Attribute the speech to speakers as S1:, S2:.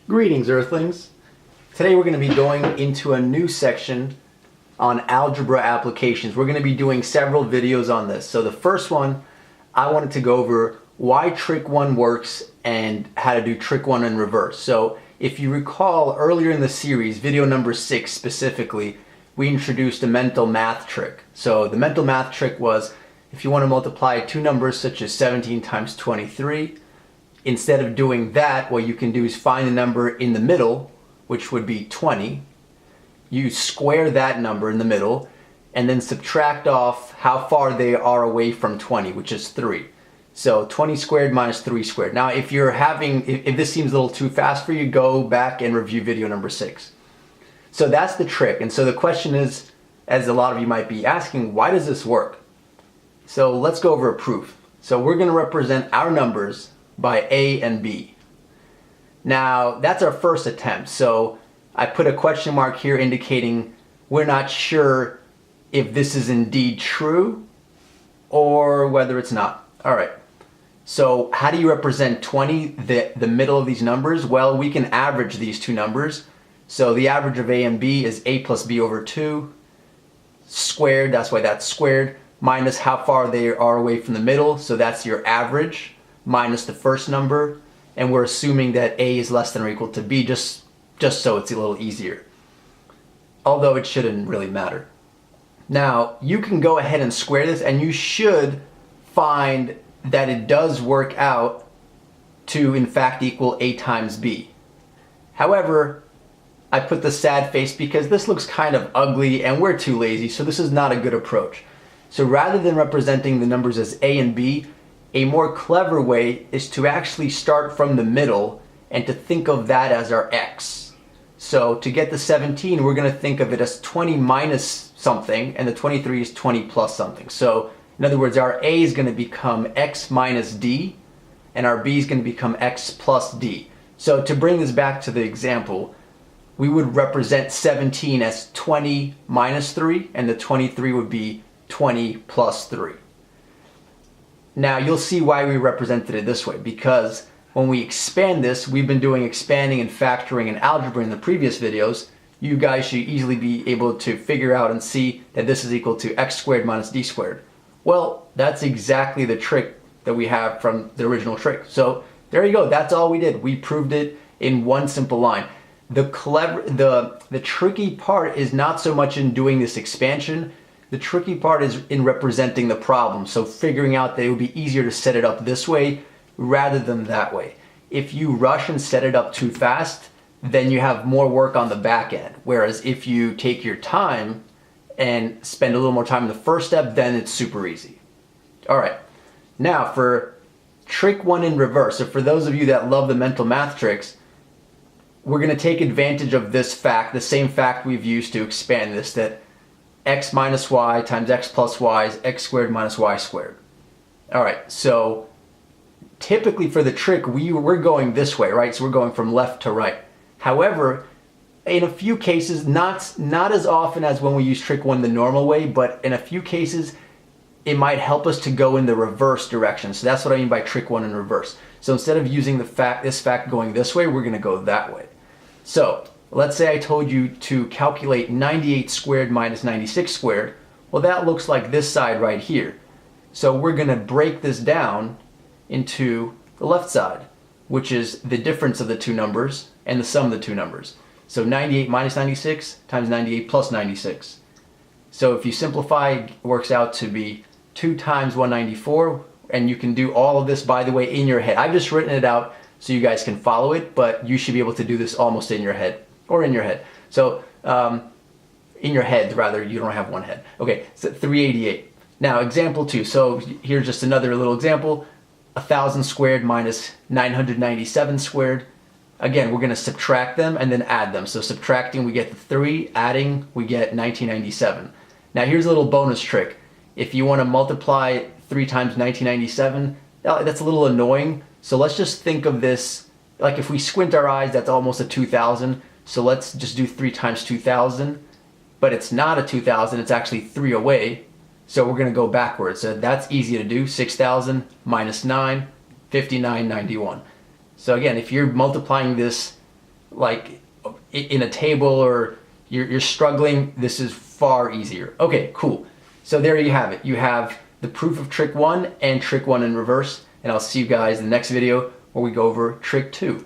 S1: Greetings, Earthlings. Today we're going to be going into a new section on algebra applications. We're going to be doing several videos on this. So the first one, I wanted to go over why trick 1 works and how to do trick 1 in reverse. So if you recall earlier in the series, video number 6 specifically, we introduced a mental math trick. So the mental math trick was if you want to multiply two numbers such as 17 times 23, instead of doing that, what you can do is find the number in the middle, which would be 20. You square that number in the middle, and then subtract off how far they are away from 20, which is 3. So 20 squared minus 3 squared. Now, if this seems a little too fast for you, go back and review video number 6. So that's the trick. And so the question is, as a lot of you might be asking, why does this work? So let's go over a proof. So we're going to represent our numbers by A and B. Now that's our first attempt, so I put a question mark here indicating we're not sure if this is indeed true or whether it's not. Alright, so how do you represent 20, the middle of these numbers? Well, we can average these two numbers. So the average of A and B is A plus B over 2 squared, that's why that's squared, minus how far they are away from the middle, so that's your average, minus the first number, and we're assuming that A is less than or equal to B just so it's a little easier. Although it shouldn't really matter. Now, you can go ahead and square this and you should find that it does work out to in fact equal A times B. However, I put the sad face because this looks kind of ugly and we're too lazy, so this is not a good approach. So rather than representing the numbers as A and B, a more clever way is to actually start from the middle and to think of that as our x. So to get the 17, we're going to think of it as 20 minus something, and the 23 is 20 plus something. So in other words, our A is going to become x minus d, and our B is going to become x plus d. So to bring this back to the example, we would represent 17 as 20 minus 3, and the 23 would be 20 plus 3. Now you'll see why we represented it this way, because when we expand this, we've been doing expanding and factoring and algebra in the previous videos. You guys should easily be able to figure out and see that this is equal to x squared minus d squared. Well, that's exactly the trick that we have from the original trick. So there you go, that's all we did. We proved it in one simple line. The tricky part is not so much in doing this expansion. The tricky part is in representing the problem, so figuring out that it would be easier to set it up this way rather than that way. If you rush and set it up too fast, then you have more work on the back end. Whereas if you take your time and spend a little more time in the first step, then it's super easy. Alright, now for trick 1 in reverse. So for those of you that love the mental math tricks, we're going to take advantage of this fact, the same fact we've used to expand this, that x minus y times x plus y is x squared minus y squared. Alright, so typically for the trick, we're going this way, right? So we're going from left to right. However, in a few cases, not as often as when we use trick 1 the normal way, but in a few cases, it might help us to go in the reverse direction. So that's what I mean by trick 1 in reverse. So instead of using this fact going this way, we're going to go that way. So let's say I told you to calculate 98 squared minus 96 squared. Well, that looks like this side right here. So we're going to break this down into the left side, which is the difference of the two numbers and the sum of the two numbers. So 98 minus 96 times 98 plus 96. So if you simplify, it works out to be 2 times 194, and you can do all of this, by the way, in your head. I've just written it out so you guys can follow it, but you should be able to do this almost in your head. Or in your head. So, in your head, rather, you don't have one head. Okay, so 388. Now, example 2. So, here's just another little example. 1,000 squared minus 997 squared. Again, we're going to subtract them and then add them. So, subtracting, we get the 3. Adding, we get 1997. Now, here's a little bonus trick. If you want to multiply 3 times 1997, that's a little annoying. So, let's just think of this, like if we squint our eyes, that's almost a 2,000. So let's just do 3 times 2,000, but it's not a 2,000, it's actually 3 away. So we're going to go backwards. So that's easy to do. 6,000 minus 9, 5991. So again, if you're multiplying this like in a table or you're struggling, this is far easier. Okay, cool. So there you have it. You have the proof of trick 1 and trick 1 in reverse, and I'll see you guys in the next video where we go over trick 2.